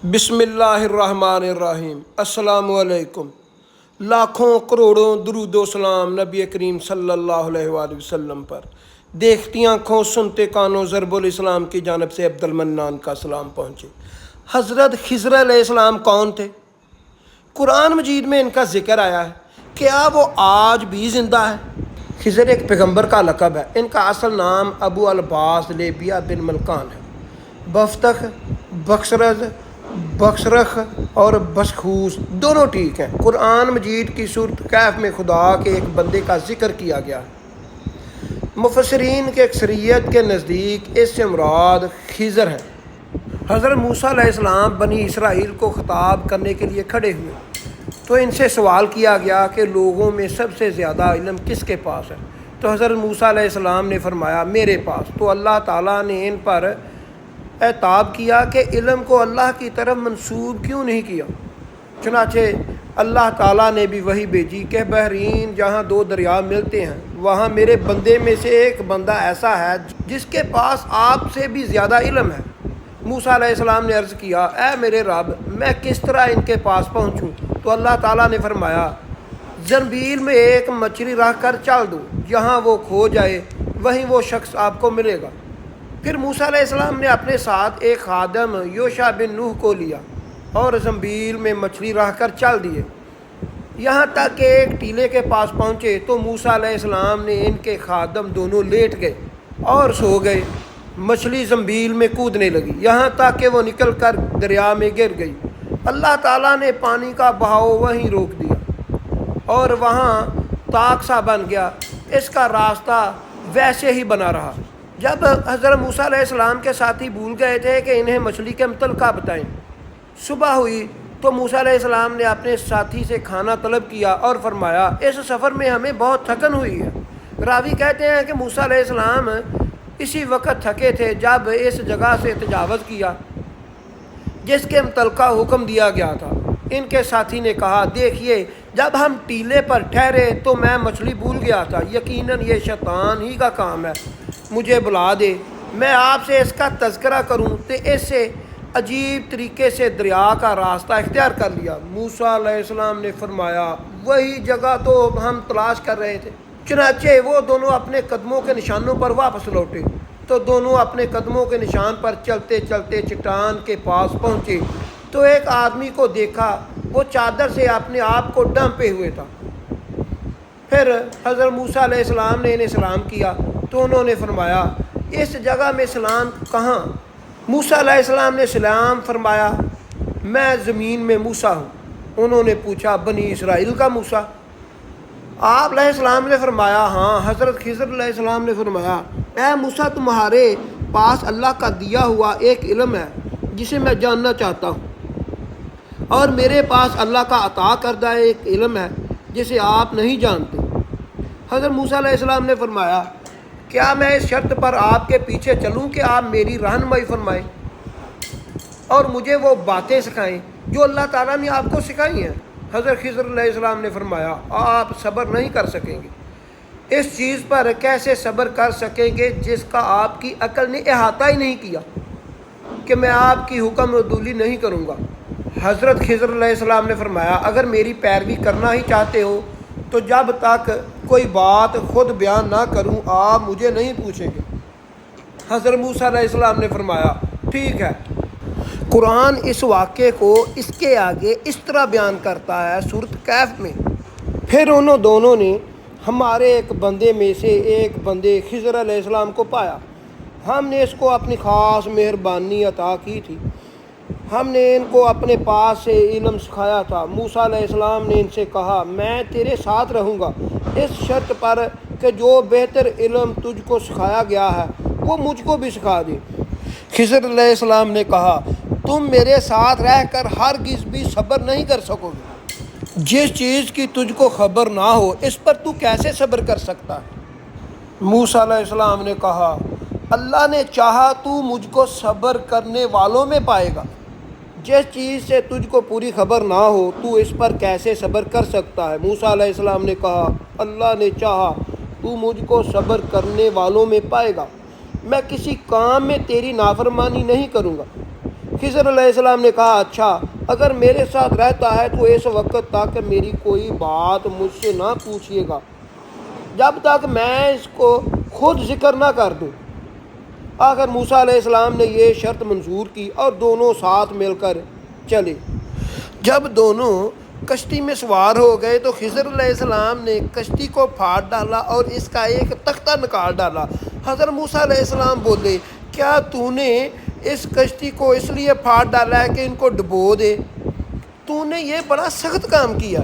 بسم اللہ الرحمن الرحیم۔ السلام علیکم۔ لاکھوں کروڑوں درود و سلام نبی کریم صلی اللہ علیہ وآلہ وسلم پر۔ دیکھتی آنکھوں سنتے کانوں ضرب الاسلام کی جانب سے عبد المنان کا سلام پہنچے۔ حضرت خضر علیہ السلام کون تھے؟ قرآن مجید میں ان کا ذکر آیا ہے۔ کیا وہ آج بھی زندہ ہے؟ خضر ایک پیغمبر کا لقب ہے۔ ان کا اصل نام ابو العباس لیبیا بن ملکان ہے۔ بفتخ، بخشرخ اور بشخوس دونوں ٹھیک ہیں۔ قرآن مجید کی سورۃ کہف میں خدا کے ایک بندے کا ذکر کیا گیا ہے۔ مفسرین کے اکثریت کے نزدیک اس سے مراد خضر ہے۔ حضرت موسیٰ علیہ السلام بنی اسرائیل کو خطاب کرنے کے لیے کھڑے ہوئے تو ان سے سوال کیا گیا کہ لوگوں میں سب سے زیادہ علم کس کے پاس ہے؟ تو حضرت موسیٰ علیہ السلام نے فرمایا میرے پاس۔ تو اللہ تعالیٰ نے ان پر عتاب کیا کہ علم کو اللہ کی طرف منسوب کیوں نہیں کیا؟ چنانچہ اللہ تعالیٰ نے بھی وحی بھیجی کہ بحرین جہاں دو دریا ملتے ہیں وہاں میرے بندے میں سے ایک بندہ ایسا ہے جس کے پاس آپ سے بھی زیادہ علم ہے۔ موسیٰ علیہ السلام نے عرض کیا اے میرے رب، میں کس طرح ان کے پاس پہنچوں؟ تو اللہ تعالیٰ نے فرمایا زنبیل میں ایک مچھلی رکھ کر چل دو، جہاں وہ کھو جائے وہیں وہ شخص آپ کو ملے گا۔ پھر موسیٰ علیہ السلام نے اپنے ساتھ ایک خادم یوشع بن نوح کو لیا اور زنبیل میں مچھلی رکھ کر چل دیے، یہاں تک کہ ایک ٹیلے کے پاس پہنچے تو موسیٰ علیہ السلام نے ان کے خادم دونوں لیٹ گئے اور سو گئے۔ مچھلی زنبیل میں کودنے لگی یہاں تک کہ وہ نکل کر دریا میں گر گئی۔ اللہ تعالیٰ نے پانی کا بہاؤ وہیں روک دیا اور وہاں طاق سا بن گیا۔ اس کا راستہ ویسے ہی بنا رہا۔ جب حضرت موسیٰ علیہ السلام کے ساتھی بھول گئے تھے کہ انہیں مچھلی کے متعلقہ بتائیں، صبح ہوئی تو موسیٰ علیہ السلام نے اپنے ساتھی سے کھانا طلب کیا اور فرمایا اس سفر میں ہمیں بہت تھکن ہوئی ہے۔ راوی کہتے ہیں کہ موسیٰ علیہ السلام اسی وقت تھکے تھے جب اس جگہ سے تجاوز کیا جس کے متعلقہ حکم دیا گیا تھا۔ ان کے ساتھی نے کہا دیکھیے جب ہم ٹیلے پر ٹھہرے تو میں مچھلی بھول گیا تھا، یقیناً یہ شیطان ہی کا کام ہے، مجھے بلا دے میں آپ سے اس کا تذکرہ کروں۔ تو اس سے عجیب طریقے سے دریا کا راستہ اختیار کر لیا۔ موسیٰ علیہ السلام نے فرمایا وہی جگہ تو ہم تلاش کر رہے تھے۔ چنانچہ وہ دونوں اپنے قدموں کے نشانوں پر واپس لوٹے تو دونوں اپنے قدموں کے نشان پر چلتے چلتے چٹان کے پاس پہنچے تو ایک آدمی کو دیکھا، وہ چادر سے اپنے آپ کو ڈھانپے ہوئے تھا۔ پھر حضرت موسیٰ علیہ السلام نے انہیں سلام کیا تو انہوں نے فرمایا اس جگہ میں سلام کہاں؟ موسیٰ علیہ السلام نے سلام فرمایا میں زمین میں موسیٰ ہوں۔ انہوں نے پوچھا بنی اسرائیل کا موسیٰ؟ آپ علیہ السلام نے فرمایا ہاں۔ حضرت خضر علیہ السلام نے فرمایا اے موسیٰ، تمہارے پاس اللہ کا دیا ہوا ایک علم ہے جسے میں جاننا چاہتا ہوں، اور میرے پاس اللہ کا عطا کردہ ایک علم ہے جسے آپ نہیں جانتے۔ حضرت موسیٰ علیہ السلام نے فرمایا کیا میں اس شرط پر آپ کے پیچھے چلوں کہ آپ میری رہنمائی فرمائیں اور مجھے وہ باتیں سکھائیں جو اللہ تعالیٰ نے آپ کو سکھائی ہیں؟ حضرت خضر علیہ السلام نے فرمایا آپ صبر نہیں کر سکیں گے۔ اس چیز پر کیسے صبر کر سکیں گے جس کا آپ کی عقل نے احاطہ ہی نہیں کیا کہ میں آپ کی حکم عدولی نہیں کروں گا۔ حضرت خضر علیہ السلام نے فرمایا اگر میری پیروی کرنا ہی چاہتے ہو تو جب تک کوئی بات خود بیان نہ کروں آپ مجھے نہیں پوچھیں گے۔ حضرت موسیٰ علیہ السلام نے فرمایا ٹھیک ہے۔ قرآن اس واقعے کو اس کے آگے اس طرح بیان کرتا ہے سورۃ کہف میں پھر انہوں دونوں نے ہمارے ایک بندے میں سے ایک بندے خضر علیہ السلام کو پایا، ہم نے اس کو اپنی خاص مہربانی عطا کی تھی، ہم نے ان کو اپنے پاس سے علم سکھایا تھا۔ موسیٰ علیہ السلام نے ان سے کہا میں تیرے ساتھ رہوں گا اس شرط پر کہ جو بہتر علم تجھ کو سکھایا گیا ہے وہ مجھ کو بھی سکھا دے۔ خضر علیہ السلام نے کہا تم میرے ساتھ رہ کر ہرگز بھی صبر نہیں کر سکو گے، جس چیز کی تجھ کو خبر نہ ہو اس پر تو کیسے صبر کر سکتا ہے؟ موسیٰ علیہ السلام نے کہا اللہ نے چاہا تو مجھ کو صبر کرنے والوں میں پائے گا، جس چیز سے تجھ کو پوری خبر نہ ہو تو اس پر کیسے صبر کر سکتا ہے؟ موسیٰ علیہ السلام نے کہا اللہ نے چاہا تو مجھ کو صبر کرنے والوں میں پائے گا، میں کسی کام میں تیری نافرمانی نہیں کروں گا۔ خضر علیہ السلام نے کہا اچھا اگر میرے ساتھ رہتا ہے تو اس وقت تک میری کوئی بات مجھ سے نہ پوچھیے گا جب تک میں اس کو خود ذکر نہ کر دوں۔ آخر موسیٰ علیہ السلام نے یہ شرط منظور کی اور دونوں ساتھ مل کر چلے۔ جب دونوں کشتی میں سوار ہو گئے تو خضر علیہ السلام نے کشتی کو پھاڑ ڈالا اور اس کا ایک تختہ نکال ڈالا۔ حضرت موسیٰ علیہ السلام بولے کیا تو نے اس کشتی کو اس لیے پھاڑ ڈالا ہے کہ ان کو ڈبو دے؟ تو نے یہ بڑا سخت کام کیا۔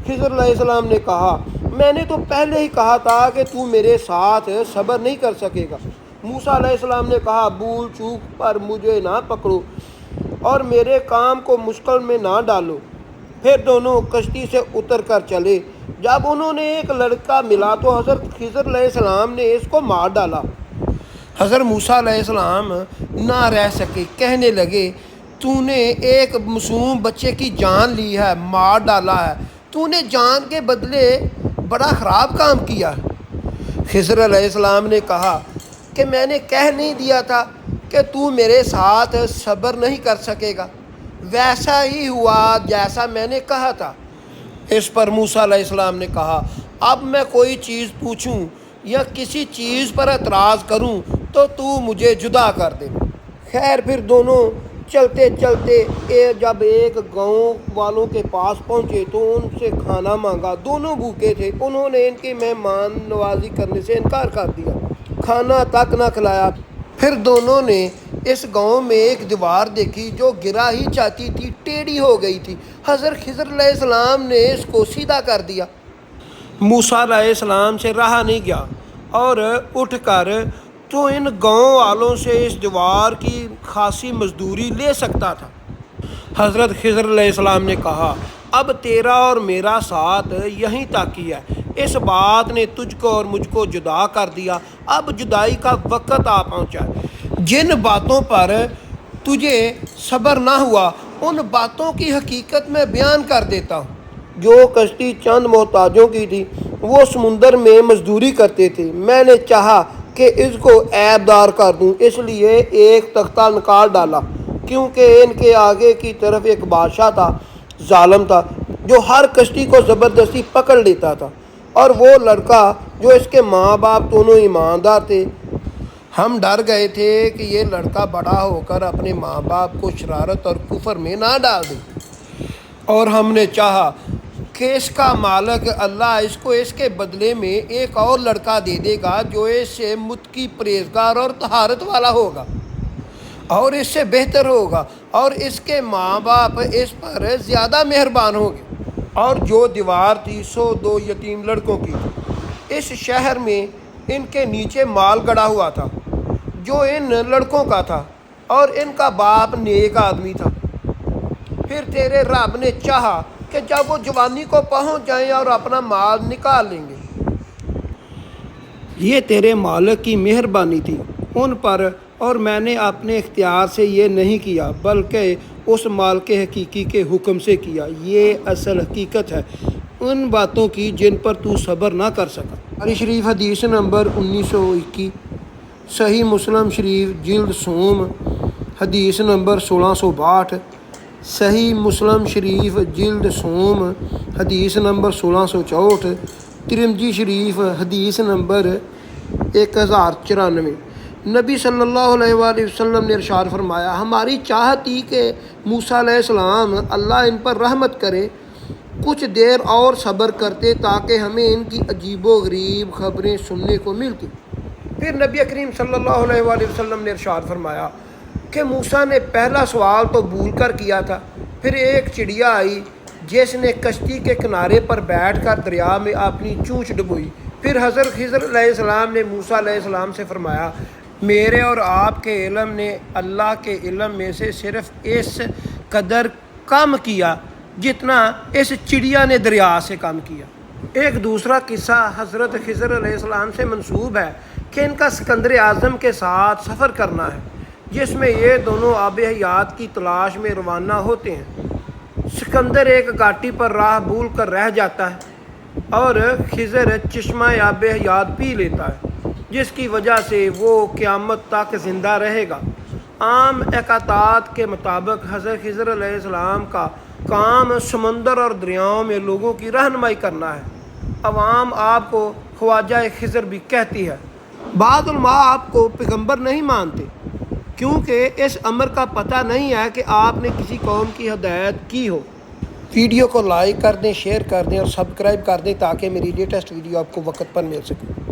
خضر علیہ السلام نے کہا میں نے تو پہلے ہی کہا تھا کہ تو میرے ساتھ صبر نہیں کر سکے گا۔ موسیٰ علیہ السلام نے کہا بھول چوک پر مجھے نہ پکڑو اور میرے کام کو مشکل میں نہ ڈالو۔ پھر دونوں کشتی سے اتر کر چلے۔ جب انہوں نے ایک لڑکا ملا تو حضرت خضر علیہ السلام نے اس کو مار ڈالا۔ حضرت موسیٰ علیہ السلام نہ رہ سکے، کہنے لگے تو نے ایک معصوم بچے کی جان لی ہے، مار ڈالا ہے، تو نے جان کے بدلے بڑا خراب کام کیا۔ خضر علیہ السلام نے کہا کہ میں نے کہہ نہیں دیا تھا کہ تو میرے ساتھ صبر نہیں کر سکے گا؟ ویسا ہی ہوا جیسا میں نے کہا تھا۔ اس پر موسیٰ علیہ السلام نے کہا اب میں کوئی چیز پوچھوں یا کسی چیز پر اعتراض کروں تو مجھے جدا کر دے۔ خیر پھر دونوں چلتے چلتے جب ایک گاؤں والوں کے پاس پہنچے تو ان سے کھانا مانگا۔ دونوں بھوکے تھے، انہوں نے ان کی مہمان نوازی کرنے سے انکار کر دیا، کھانا تک نہ کھلایا۔ پھر دونوں نے اس گاؤں میں ایک دیوار دیکھی جو گرا ہی چاہتی تھی، ٹیڑھی ہو گئی تھی۔ حضرت خضر علیہ السلام نے اس کو سیدھا کر دیا۔ موسیٰ علیہ السلام سے رہا نہیں گیا اور اٹھ کر تو ان گاؤں والوں سے اس دیوار کی خاصی مزدوری لے سکتا تھا۔ حضرت خضر علیہ السلام نے کہا اب تیرا اور میرا ساتھ یہیں تک ہی ہے، اس بات نے تجھ کو اور مجھ کو جدا کر دیا، اب جدائی کا وقت آ پہنچا ہے۔ جن باتوں پر تجھے صبر نہ ہوا ان باتوں کی حقیقت میں بیان کر دیتا ہوں۔ جو کشتی چند محتاجوں کی تھی وہ سمندر میں مزدوری کرتے تھے، میں نے چاہا کہ اس کو عیب دار کر دوں، اس لیے ایک تختہ نکال ڈالا، کیونکہ ان کے آگے کی طرف ایک بادشاہ تھا، ظالم تھا، جو ہر کشتی کو زبردستی پکڑ لیتا تھا، اور وہ لڑکا جو اس کے ماں باپ دونوں ایماندار تھے۔ ہم ڈر گئے تھے کہ یہ لڑکا بڑا ہو کر اپنے ماں باپ کو شرارت اور کفر میں نہ ڈال دے، اور ہم نے چاہا کہ اس کا مالک اللہ اس کو اس کے بدلے میں ایک اور لڑکا دے دے گا جو اس سے متقی، پرہیزگار اور طہارت والا ہوگا اور اس سے بہتر ہوگا، اور اس کے ماں باپ اس پر زیادہ مہربان ہوں گے۔ اور جو دیوار تھی 102 یتیم لڑکوں کی تھی۔ اس شہر میں ان کے نیچے مال گڑا ہوا تھا جو ان لڑکوں کا تھا، اور ان کا باپ نیک آدمی تھا۔ پھر تیرے رب نے چاہا کہ جب وہ جوانی کو پہنچ جائیں اور اپنا مال نکال لیں گے۔ یہ تیرے مالک کی مہربانی تھی ان پر، اور میں نے اپنے اختیار سے یہ نہیں کیا بلکہ اس مال کے حقیقی کے حکم سے کیا۔ یہ اصل حقیقت ہے ان باتوں کی جن پر تو صبر نہ کر سکا۔ بخاری شریف حدیث نمبر 1921، صحیح مسلم شریف جلد سوم حدیث نمبر 1662، صحیح مسلم شریف جلد سوم حدیث نمبر 1664، ترمذی شریف حدیث نمبر 1094۔ نبی صلی اللہ علیہ وآلہ وسلم نے ارشاد فرمایا ہماری چاہت تھی کہ موسیٰ علیہ السلام اللہ ان پر رحمت کرے کچھ دیر اور صبر کرتے تاکہ ہمیں ان کی عجیب و غریب خبریں سننے کو ملتی۔ پھر نبی کریم صلی اللہ علیہ وآلہ وسلم نے ارشاد فرمایا کہ موسیٰ نے پہلا سوال تو بھول کر کیا تھا، پھر ایک چڑیا آئی جس نے کشتی کے کنارے پر بیٹھ کر دریا میں اپنی چونچ ڈبوئی۔ پھر حضرت خضر علیہ السلام نے موسیٰ علیہ السلام سے فرمایا میرے اور آپ کے علم نے اللہ کے علم میں سے صرف اس قدر کم کیا جتنا اس چڑیا نے دریا سے کم کیا۔ ایک دوسرا قصہ حضرت خضر علیہ السلام سے منسوب ہے کہ ان کا سکندر اعظم کے ساتھ سفر کرنا ہے، جس میں یہ دونوں آب حیات کی تلاش میں روانہ ہوتے ہیں۔ سکندر ایک گھاٹی پر راہ بھول کر رہ جاتا ہے اور خضر چشمہ آب حیات پی لیتا ہے، جس کی وجہ سے وہ قیامت تک زندہ رہے گا عام اقاطات کے مطابق حضرت خضر علیہ السلام کا کام سمندر اور دریاؤں میں لوگوں کی رہنمائی کرنا ہے۔ عوام آپ کو خواجہ خضر بھی کہتی ہے۔ بعض علماء آپ کو پیغمبر نہیں مانتے کیونکہ اس امر کا پتہ نہیں ہے کہ آپ نے کسی قوم کی ہدایت کی ہو۔ ویڈیو کو لائک کر دیں، شیئر کر دیں اور سبسکرائب کر دیں تاکہ میری لیٹسٹ ویڈیو آپ کو وقت پر مل سکے۔